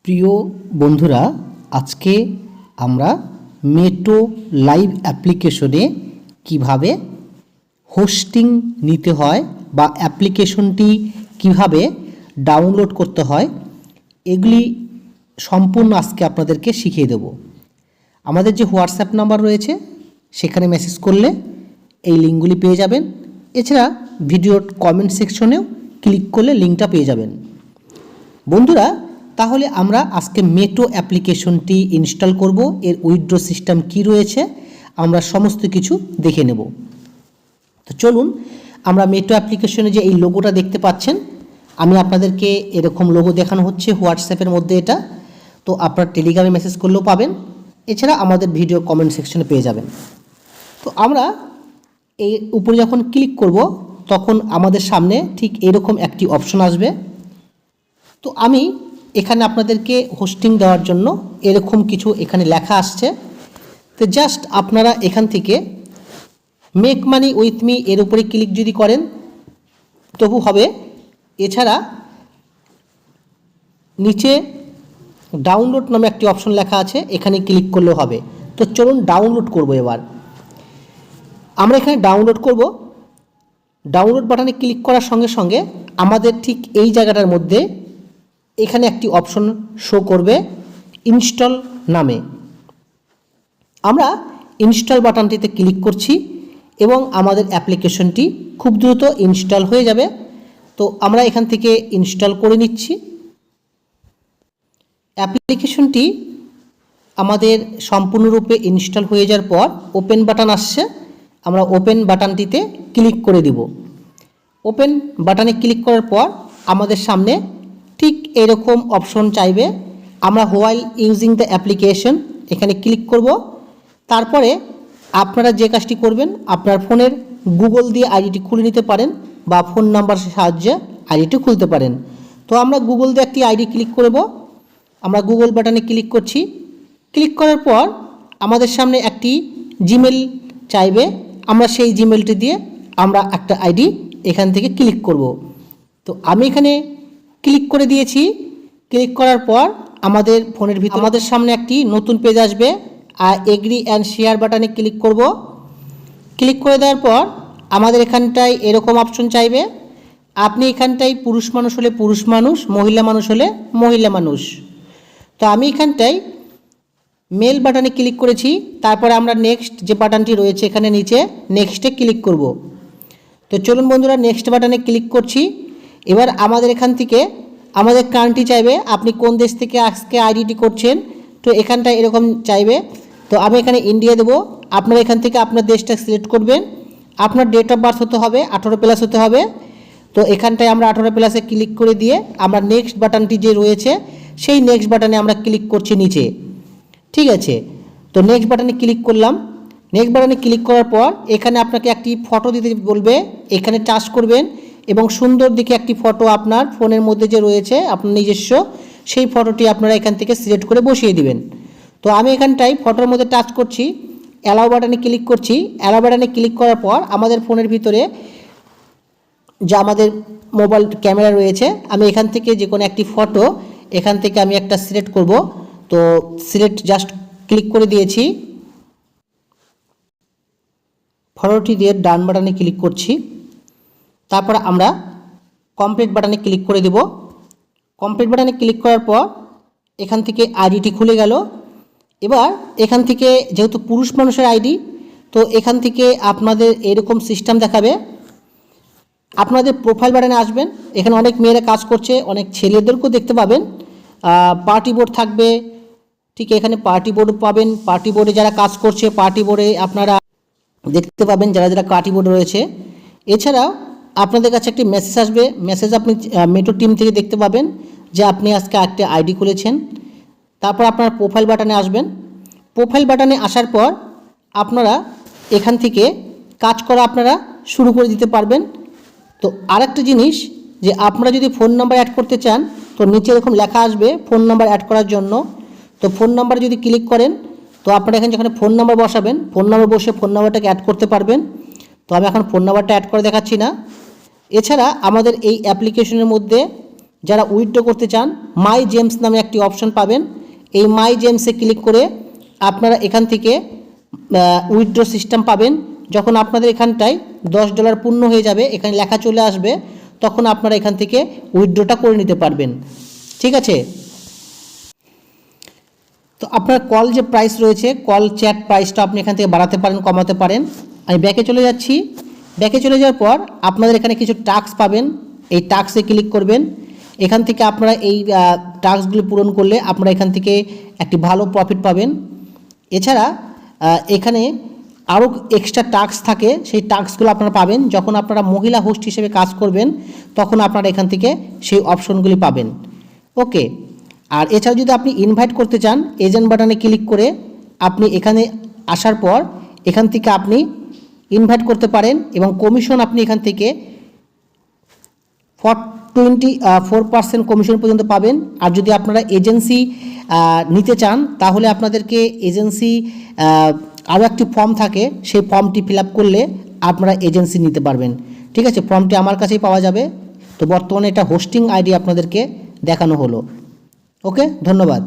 প্রিয় বন্ধুরা, আজকে আমরা মেটো লাইভ অ্যাপ্লিকেশনে কিভাবে হোস্টিং নিতে হয় বা অ্যাপ্লিকেশনটি কিভাবে ডাউনলোড করতে হয় এগুলি সম্পূর্ণ আজকে আপনাদেরকে শিখিয়ে দেব। আমাদের যে হোয়াটসঅ্যাপ নাম্বার রয়েছে সেখানে মেসেজ করলে এই লিঙ্কগুলি পেয়ে যাবেন। এছাড়া ভিডিওর কমেন্ট সেকশনেও ক্লিক করলে লিঙ্কটা পেয়ে যাবেন। বন্ধুরা, তাহলে আমরা আজকে মেটো অ্যাপ্লিকেশনটি ইনস্টল করব। এর উইথড্র সিস্টেম কি রয়েছে আমরা সমস্ত কিছু দেখে নেব। তো চলুন, আমরা মেটো অ্যাপ্লিকেশনে যে এই লোগোটা দেখতে পাচ্ছেন, আমি আপনাদেরকে এরকম লোগো দেখানো হচ্ছে হোয়াটসঅ্যাপের মধ্যে। এটা তো আপনার টেলিগ্রামে মেসেজ করলেও পাবেন, এছাড়া আমাদের ভিডিও কমেন্ট সেকশনে পেয়ে যাবেন। তো আমরা এই উপরে যখন ক্লিক করব তখন আমাদের সামনে ঠিক এরকম একটি অপশন আসবে। তো আমি এখানে আপনাদেরকে হোস্টিং দেওয়ার জন্য এরকম কিছু এখানে লেখা আসছে। তো জাস্ট আপনারা এখান থেকে মেক মানি উইথ মি এর উপরে ক্লিক যদি করেন তবু হবে। এছাড়া নিচে ডাউনলোড নামে একটি অপশন লেখা আছে, এখানে ক্লিক করলেও হবে। তো চলুন ডাউনলোড করব। এবার আমরা এখানে ডাউনলোড করব। ডাউনলোড বাটনে ক্লিক করার সঙ্গে সঙ্গে আমাদের ঠিক এই জায়গাটার মধ্যে এখানে একটি অপশন শো করবে ইনস্টল নামে। আমরা ইনস্টল বাটনটিতে ক্লিক করছি এবং আমাদের অ্যাপ্লিকেশনটি খুব দ্রুত ইনস্টল হয়ে যাবে। তো আমরা এখান থেকে ইনস্টল করে নিচ্ছি। অ্যাপ্লিকেশনটি আমাদের সম্পূর্ণরূপে ইনস্টল হয়ে যাওয়ার পর ওপেন বাটন আসছে, আমরা ওপেন বাটনটিতে ক্লিক করে দিব। ওপেন বাটনে ক্লিক করার পর আমাদের সামনে ঠিক এরকম অপশন চাইবে। আমরা হোয়াইল ইউজিং দ্য অ্যাপ্লিকেশন এখানে ক্লিক করব। তারপরে আপনারা যে কাজটি করবেন, আপনার ফোনের গুগল দিয়ে আইডিটি খুলে নিতে পারেন বা ফোন নাম্বারের সাহায্যে আইডিটি খুলতে পারেন। তো আমরা গুগল দিয়ে একটি আইডি ক্লিক করব। আমরা গুগল বাটনে ক্লিক করছি। ক্লিক করার পর আমাদের সামনে একটি জিমেল চাইবে। আমরা সেই জিমেলটি দিয়ে আমরা একটা আইডি এখান থেকে ক্লিক করব। তো আমি এখানে ক্লিক করে দিয়েছি। ক্লিক করার পর আমাদের ফোনের ভিতর আমাদের সামনে একটি নতুন পেজ আসবে। আর এগ্রি অ্যান্ড শেয়ার বাটনে ক্লিক করব। ক্লিক করে দেওয়ার পর আমাদের এখানটায় এরকম অপশন চাইবে। আপনি এখানটায় পুরুষ মানুষ হলে পুরুষ মানুষ, মহিলা মানুষ হলে মহিলা মানুষ। তো আমি এখানটায় মেল বাটনে ক্লিক করেছি। তারপরে আমরা নেক্সট যে বাটনটি রয়েছে এখানে নিচে নেক্সটে ক্লিক করব। তো চলুন বন্ধুরা, নেক্সট বাটনে ক্লিক করছি। এবার আমাদের এখান থেকে আমাদের কান্ট্রি চাইবে, আপনি কোন দেশ থেকে আজকে আইডিটি করছেন। তো এখানটায় এরকম চাইবে। তো আমি এখানে ইন্ডিয়া দেবো। আপনারা এখান থেকে আপনার দেশটা সিলেক্ট করবেন। আপনার ডেট অফ বার্থ হতে হবে 18+ হতে হবে। তো এখানটায় আমরা 18+-এ ক্লিক করে দিয়ে আমরা নেক্সট বাটনটি যে রয়েছে সেই নেক্সট বাটনে আমরা ক্লিক করছি নিচে। ঠিক আছে, তো নেক্সট বাটনে ক্লিক করলাম। নেক্সট বাটনে ক্লিক করার পর এখানে আপনাকে একটি ফটো দিতে বলবে, এখানে টাচ করবেন এবং সুন্দর দেখে একটি ফটো আপনার ফোনের মধ্যে যে রয়েছে আপনার নিজস্ব সেই ফটোটি আপনারা এখান থেকে সিলেক্ট করে বসিয়ে দিবেন। তো আমি এখানটায় ফটোর মধ্যে টাচ করছি, অ্যালাউ বাটনে ক্লিক করছি। অ্যালাউ বাটনে ক্লিক করার পর আমাদের ফোনের ভিতরে যা আমাদের মোবাইল ক্যামেরা রয়েছে, আমি এখান থেকে যে কোনো একটি ফটো এখান থেকে আমি একটা সিলেক্ট করব। তো সিলেক্ট জাস্ট ক্লিক করে দিয়েছি। ফটোটি দিয়ে ডান বাটনে ক্লিক করছি। তারপর আমরা কমপ্লিট বাটনে ক্লিক করে দেব। কমপ্লিট বাটনে ক্লিক করার পর এখান থেকে আইডিটি খুলে গেল। এবার এখান থেকে যেহেতু পুরুষ মানুষের আইডি, তো এখান থেকে আপনাদের এরকম সিস্টেম দেখাবে। আপনাদের প্রোফাইল বাটনে আসবেন, এখানে অনেক মেয়েরা কাজ করছে, অনেক ছেলেদেরকেও দেখতে পাবেন। পার্টি বোর্ড থাকবে, ঠিক এখানে পার্টি বোর্ড পাবেন। পার্টি বোর্ডে যারা কাজ করছে পার্টি বোর্ডে আপনারা দেখতে পাবেন যারা যারা পার্টি বোর্ডে রয়েছে। এছাড়াও আপনাদের কাছে একটি মেসেজ আসবে, মেসেজ আপনি মেটো টিম থেকে দেখতে পাবেন যে আপনি আজকে একটা আইডি খুলেছেন। তারপর আপনারা প্রোফাইল বাটনে আসবেন। প্রোফাইল বাটনে আসার পর আপনারা এখান থেকে কাজ করা আপনারা শুরু করে দিতে পারবেন। তো আরেকটা জিনিস, যে আপনারা যদি ফোন নাম্বার অ্যাড করতে চান তো নিচে এরকম লেখা আসবে ফোন নাম্বার অ্যাড করার জন্য। তো ফোন নাম্বার যদি ক্লিক করেন তো আপনারা এখানে যেখানে ফোন নাম্বার বসাবেন, ফোন নাম্বার বসে ফোন নাম্বারটাকে অ্যাড করতে পারবেন। তো আমি এখন ফোন নাম্বারটা অ্যাড করে দেখাচ্ছি না। এছাড়া আমাদের এই অ্যাপ্লিকেশনের মধ্যে যারা উইথড্র করতে চান মাই জেমস নামে একটি অপশন পাবেন। এই মাই জেমসে ক্লিক করে আপনারা এখান থেকে উইথড্র সিস্টেম পাবেন। যখন আপনাদের এখানটায় $10 পূর্ণ হয়ে যাবে, এখানে লেখা চলে আসবে, তখন আপনারা এখান থেকে উইথড্রটা করে নিতে পারবেন। ঠিক আছে, তো আপনার কল যে প্রাইস রয়েছে, কল চ্যাট প্রাইসটা আপনি এখান থেকে বাড়াতে পারেন, কমাতে পারেন। আমি ব্যাকে চলে যাচ্ছি। ব্যাকে চলে যাওয়ার পর আপনাদের এখানে কিছু টাস্ক পাবেন, এই টাস্কে ক্লিক করবেন। এখান থেকে আপনারা এই টাস্কগুলি পূরণ করলে আপনারা এখান থেকে একটি ভালো প্রফিট পাবেন। এছাড়া এখানে আরও এক্সট্রা টাস্ক থাকে, সেই টাস্কগুলো আপনারা পাবেন যখন আপনারা মহিলা হোস্ট হিসেবে কাজ করবেন, তখন আপনারা এখান থেকে সেই অপশনগুলি পাবেন। ওকে, আর এছাড়া যদি আপনি ইনভাইট করতে চান, এজেন্ট বাটনে ক্লিক করে আপনি এখানে আসার পর এখান থেকে আপনি ইনভাইট করতে পারেন এবং কমিশন আপনি এখান থেকে 24% কমিশন পর্যন্ত পাবেন। আর যদি আপনারা এজেন্সি নিতে চান, তাহলে আপনাদেরকে এজেন্সি আরও একটি ফর্ম থাকে, সেই ফর্মটি ফিল আপ করলে আপনারা এজেন্সি নিতে পারবেন। ঠিক আছে, ফর্মটি আমার কাছেই পাওয়া যাবে। তো বর্তমানে এটা হোস্টিং আইডি আপনাদেরকে দেখানো হলো। ওকে, ধন্যবাদ।